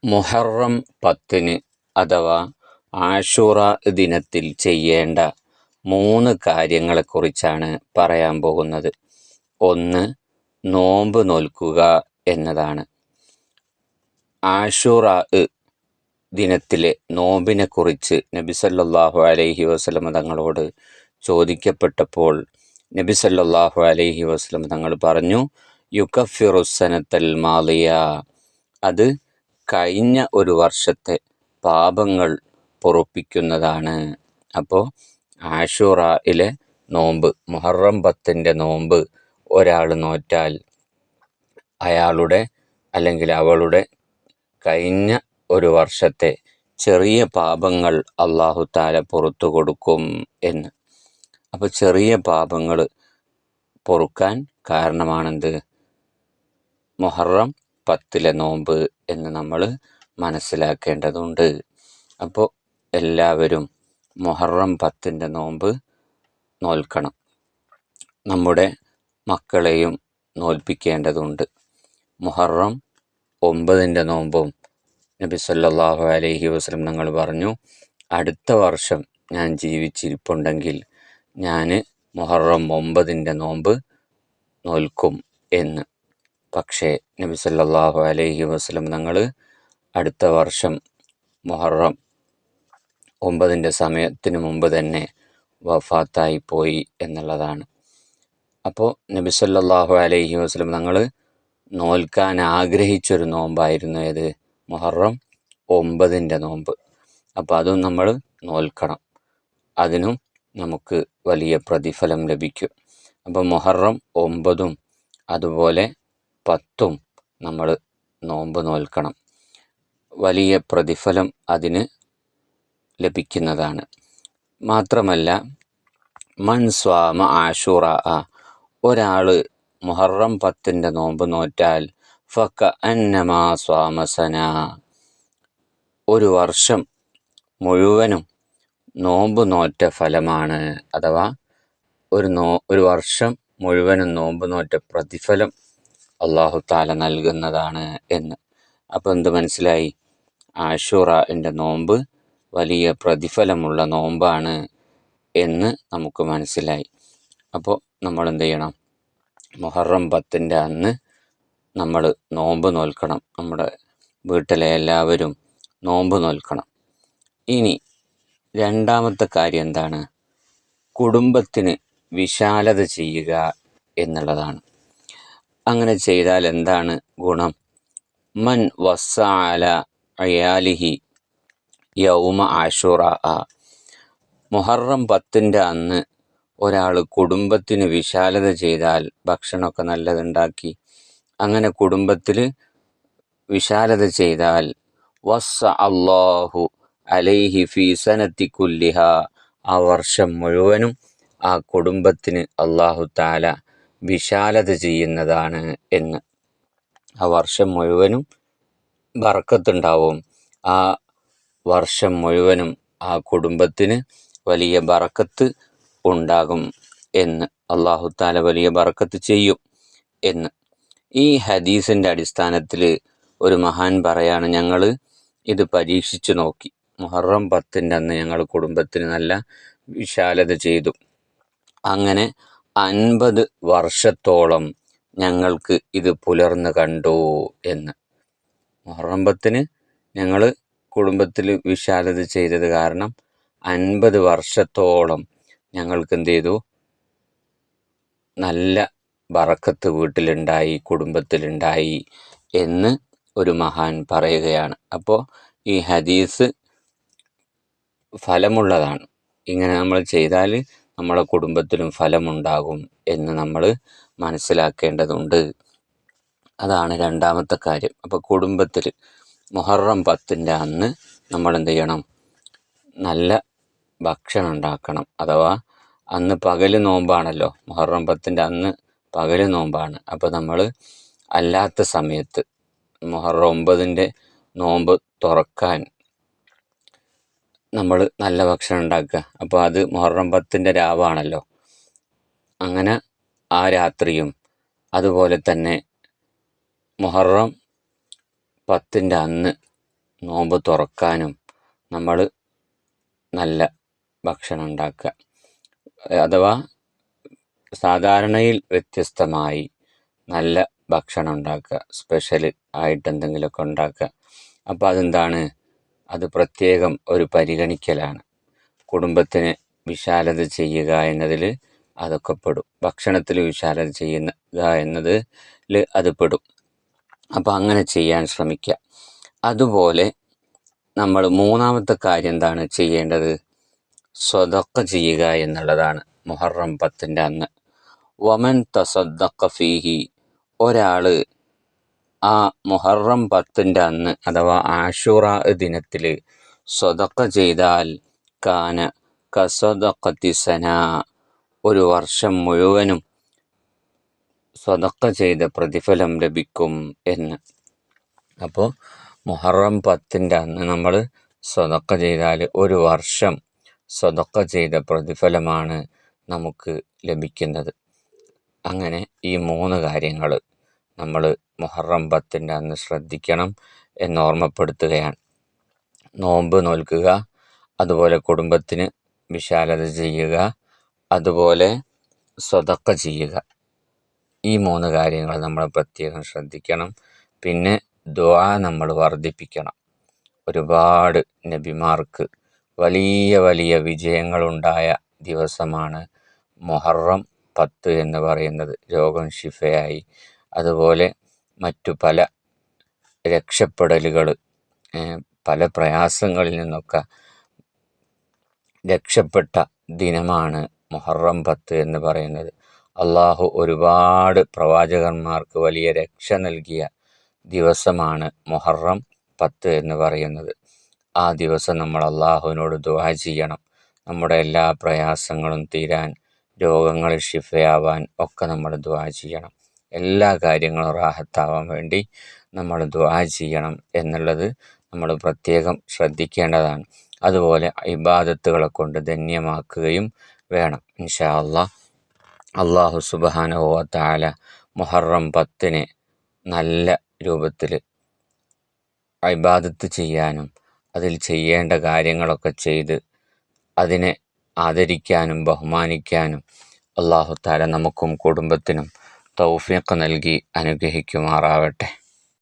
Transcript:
മുഹറം 10 അഥവാ ആഷൂറാ ദിനത്തിൽ ചെയ്യേണ്ട 3 കാര്യങ്ങളെക്കുറിച്ചാണ് പറയാൻ പോകുന്നത്. 1. നോമ്പ് നോൽക്കുക എന്നതാണ്. ആഷൂറാ ദിനത്തിലെ നോമ്പിനെക്കുറിച്ച് നബി സല്ലല്ലാഹു അലൈഹി വസല്ലം തങ്ങളോട് ചോദിക്കപ്പെട്ടപ്പോൾ നബി സല്ലല്ലാഹു അലൈഹി വസല്ലം തങ്ങൾ പറഞ്ഞു, യുകഫിറുസ്സനത്തൽ മാളിയ, അത് കഴിഞ്ഞ ഒരു വർഷത്തെ പാപങ്ങൾ പൊറുപ്പിക്കുന്നതാണ്. അപ്പോൾ ആഷൂറയിലെ നോമ്പ്, മുഹറം 10 നോമ്പ് ഒരാൾ നോറ്റാൽ അയാളുടെ അല്ലെങ്കിൽ അവളുടെ കഴിഞ്ഞ ഒരു വർഷത്തെ ചെറിയ പാപങ്ങൾ അല്ലാഹു തആല പുറത്തു കൊടുക്കും എന്ന്. അപ്പോൾ ചെറിയ പാപങ്ങൾ പൊറുക്കാൻ കാരണമാണെന്ത്? മുഹറം 10 നോമ്പ് എന്ന് നമ്മൾ മനസ്സിലാക്കേണ്ടതുണ്ട്. അപ്പോൾ എല്ലാവരും മുഹറം 10 നോമ്പ് നോൽക്കണം. നമ്മുടെ മക്കളെയും നോൽപ്പിക്കേണ്ടതുണ്ട്. മുഹറം 9 നോമ്പും നബി സല്ലല്ലാഹു അലൈഹി വസല്ലം തങ്ങൾ പറഞ്ഞു, അടുത്ത വർഷം ഞാൻ ജീവിച്ചിരിപ്പുണ്ടെങ്കിൽ ഞാൻ മുഹറം 9 നോമ്പ് നോൽക്കും എന്ന്. പക്ഷേ നബി സല്ലല്ലാഹു അലൈഹി വസല്ലം തങ്ങൾ അടുത്ത വർഷം മുഹറം 9 സമയത്തിന് മുമ്പ് തന്നെ വഫാത്തായി പോയി എന്നുള്ളതാണ്. അപ്പോൾ നബി സല്ലല്ലാഹു അലൈഹി വസല്ലം തങ്ങൾ നോൽക്കാൻ ആഗ്രഹിച്ചൊരു നോമ്പായിരുന്നു ഏത്? മുഹറം 9 നോമ്പ്. അപ്പോൾ അതും നമ്മൾ നോൽക്കണം. അതിനും നമുക്ക് വലിയ പ്രതിഫലം ലഭിക്കും. അപ്പോൾ മുഹറം 9 അതുപോലെ 10 നമ്മൾ നോമ്പ് നോൽക്കണം. വലിയ പ്രതിഫലം അതിന് ലഭിക്കുന്നതാണ്. മാത്രമല്ല, മൻ സ്വാമ ആഷൂറാ, ഒരാൾ മുഹറം 10 നോമ്പ് നോറ്റാൽ ഫക അന്നമാ സ്വാമ സന, ഒരു വർഷം മുഴുവനും നോമ്പ് നോറ്റ ഫലമാണ്. അഥവാ ഒരു വർഷം മുഴുവനും നോമ്പ് നോറ്റ പ്രതിഫലം അല്ലാഹു തആല നൽകുന്നതാണ് എന്ന്. അപ്പോൾ എന്ത് മനസ്സിലായി? ആഷൂറാന്റെ നോമ്പ് വലിയ പ്രതിഫലമുള്ള നോമ്പാണ് എന്ന് നമുക്ക് മനസ്സിലായി. അപ്പോൾ നമ്മൾ എന്ത് ചെയ്യണം? മുഹറം 10 അന്ന് നമ്മൾ നോമ്പ് നോൽക്കണം. നമ്മുടെ വീട്ടിലെ എല്ലാവരും നോമ്പ് നോൽക്കണം. ഇനി രണ്ടാമത്തെ കാര്യം എന്താണ്? കുടുംബത്തിന് വിശാലത ചെയ്യുക എന്നുള്ളതാണ്. അങ്ങനെ ചെയ്താൽ എന്താണ് ഗുണം? മൻ വസ്സഅല അയാലിഹി യൗമ ആഷൂറാ, മുഹറം 10 അന്ന് ഒരാൾ കുടുംബത്തിന് വിശാലത ചെയ്താൽ, ഭക്ഷണമൊക്കെ നല്ലതുണ്ടാക്കി അങ്ങനെ കുടുംബത്തിൽ വിശാലത ചെയ്താൽ, വസ്സ അല്ലാഹു അലൈഹി ഫീ സനത്തി കുല്ലിഹ, ആ വർഷം മുഴുവനും ആ കുടുംബത്തിന് അല്ലാഹു തആല വിശാലത ചെയ്യുന്നതാണ് എന്ന്. ആ വർഷം മുഴുവനും ബറക്കത്തുണ്ടാവും. ആ വർഷം മുഴുവനും ആ കുടുംബത്തിന് വലിയ ബറക്കത്ത് ഉണ്ടാകും എന്ന്. അല്ലാഹു തആല വലിയ ബറക്കത്ത് ചെയ്യും എന്ന്. ഈ ഹദീസിൻ്റെ അടിസ്ഥാനത്തിൽ ഒരു മഹാൻ പറയാണ്, ഞങ്ങൾ ഇത് പരീക്ഷിച്ചു നോക്കി. മുഹറം 10 അന്ന് ഞങ്ങൾ കുടുംബത്തിന് നല്ല വിശാലത ചെയ്തു. അങ്ങനെ 50 വർഷത്തോളം ഞങ്ങൾക്ക് ഇത് പുലർന്ന് കണ്ടു എന്ന്. മുഹറം 10 ഞങ്ങൾ കുടുംബത്തിൽ വിശാലത ചെയ്തത് കാരണം 50 വർഷത്തോളം ഞങ്ങൾക്ക് എന്ത് ചെയ്തു? നല്ല ബറക്കത്ത് വീട്ടിലുണ്ടായി, കുടുംബത്തിലുണ്ടായി എന്ന് ഒരു മഹാൻ പറയുകയാണ്. അപ്പോൾ ഈ ഹദീസ് ഫലമുള്ളതാണ്. ഇങ്ങനെ നമ്മൾ ചെയ്താൽ നമ്മളെ കുടുംബത്തിലും ഫലമുണ്ടാകും എന്ന് നമ്മൾ മനസ്സിലാക്കേണ്ടതുണ്ട്. അതാണ് രണ്ടാമത്തെ കാര്യം. അപ്പോൾ കുടുംബത്തിൽ മുഹറം 10 അന്ന് നമ്മൾ എന്ത് ചെയ്യണം? നല്ല ഭക്ഷണം ഉണ്ടാക്കണം. അഥവാ അന്ന് പകൽ നോമ്പാണല്ലോ, മുഹറം 10 അന്ന് പകൽ നോമ്പാണ്. അപ്പോൾ നമ്മൾ അല്ലാത്ത സമയത്ത് മുഹറം 9 നോമ്പ് തുറക്കാൻ നമ്മൾ നല്ല ഭക്ഷണം ഉണ്ടാക്കുക. അപ്പോൾ അത് മുഹറം 10 രാവാണല്ലോ, അങ്ങനെ ആ രാത്രിയും അതുപോലെ തന്നെ മുഹറം 10 അന്ന് നോമ്പ് തുറക്കാനും നമ്മൾ നല്ല ഭക്ഷണം ഉണ്ടാക്കുക. അഥവാ സാധാരണയിൽ വ്യത്യസ്തമായി നല്ല ഭക്ഷണം ഉണ്ടാക്കുക, സ്പെഷ്യൽ ആയിട്ട് എന്തെങ്കിലുമൊക്കെ ഉണ്ടാക്കുക. അപ്പോൾ അതെന്താണ്, അത് പ്രത്യേകം ഒരു പരിഗണിക്കലാണ്. കുടുംബത്തിന് വിശാലത ചെയ്യുക എന്നതിൽ അതൊക്കെ പെടും. ഭക്ഷണത്തിൽ വിശാലത ചെയ്യുക എന്നതിൽ അത് പെടും. അപ്പോൾ അങ്ങനെ ചെയ്യാൻ ശ്രമിക്കുക. അതുപോലെ നമ്മൾ മൂന്നാമത്തെ കാര്യം എന്താണ് ചെയ്യേണ്ടത്, സ്വതക്ക ചെയ്യുക എന്നുള്ളതാണ്. മുഹറം 10 അന്ന് വമൻ തസദ്ദഖ ഫീഹി, ഒരാൾ ആ മുഹറം 10 അന്ന് അഥവാ ആശൂറാ ദിനത്തിൽ സ്വതക്ക ചെയ്താൽ കാന കസദഖത്തി സന, ഒരു വർഷം മുഴുവനും സ്വതക്ക ചെയ്ത പ്രതിഫലം ലഭിക്കും എന്ന്. അപ്പോൾ മുഹറം 10 അന്ന് നമ്മൾ സ്വതക്ക ചെയ്താൽ ഒരു വർഷം സ്വതക്ക ചെയ്ത പ്രതിഫലമാണ് നമുക്ക് ലഭിക്കുന്നത്. അങ്ങനെ ഈ 3 കാര്യങ്ങൾ നമ്മൾ മുഹറം 10 അന്ന് ശ്രദ്ധിക്കണം എന്ന് ഓർമ്മപ്പെടുത്തുകയാണ്. നോമ്പ് നോൽക്കുക, അതുപോലെ കുടുംബത്തിന് വിശാലത ചെയ്യുക, അതുപോലെ സ്വതക്ക ചെയ്യുക. ഈ 3 കാര്യങ്ങൾ നമ്മൾ പ്രത്യേകം ശ്രദ്ധിക്കണം. പിന്നെ ദുആ നമ്മൾ വർദ്ധിപ്പിക്കണം. ഒരുപാട് നബിമാർക്ക് വലിയ വലിയ വിജയങ്ങളുണ്ടായ ദിവസമാണ് മുഹറം 10 എന്ന് പറയുന്നത്. രോഗം ശിഫയായി, അതുപോലെ മറ്റു പല രക്ഷപ്പെടലുകൾ, പല പ്രയാസങ്ങളിൽ നിന്നൊക്കെ രക്ഷപ്പെട്ട ദിനമാണ് മുഹറം 10 എന്ന് പറയുന്നത്. അള്ളാഹു ഒരുപാട് പ്രവാചകന്മാർക്ക് വലിയ രക്ഷ നൽകിയ ദിവസമാണ് മുഹറം 10 എന്ന് പറയുന്നത്. ആ ദിവസം നമ്മൾ അള്ളാഹുവിനോട് ദുആ ചെയ്യണം. നമ്മുടെ എല്ലാ പ്രയാസങ്ങളും തീരാൻ, രോഗങ്ങൾ ശിഫയാവാൻ ഒക്കെ നമ്മൾ ദുആ ചെയ്യണം. എല്ലാ കാര്യങ്ങളും റാഹത്താവാൻ വേണ്ടി നമ്മൾ ദുആ ചെയ്യണം എന്നുള്ളത് നമ്മൾ പ്രത്യേകം ശ്രദ്ധിക്കേണ്ടതാണ്. അതുപോലെ ഇബാദത്തുകളെ കൊണ്ട് ധന്യമാക്കുകയും വേണം. ഇൻഷാ അല്ലാഹ് അള്ളാഹു സുബ്ഹാനഹു വ തആല മുഹറം 10 നല്ല രൂപത്തിൽ ഇബാദത്ത് ചെയ്യാനും അതിൽ ചെയ്യേണ്ട കാര്യങ്ങളൊക്കെ ചെയ്ത് അതിനെ ആദരിക്കാനും ബഹുമാനിക്കാനും അല്ലാഹു തആല നമുക്കും കുടുംബത്തിനും തൗഫീഖ് നൽകി അനുഗ്രഹിക്കുമാറാവട്ടെ.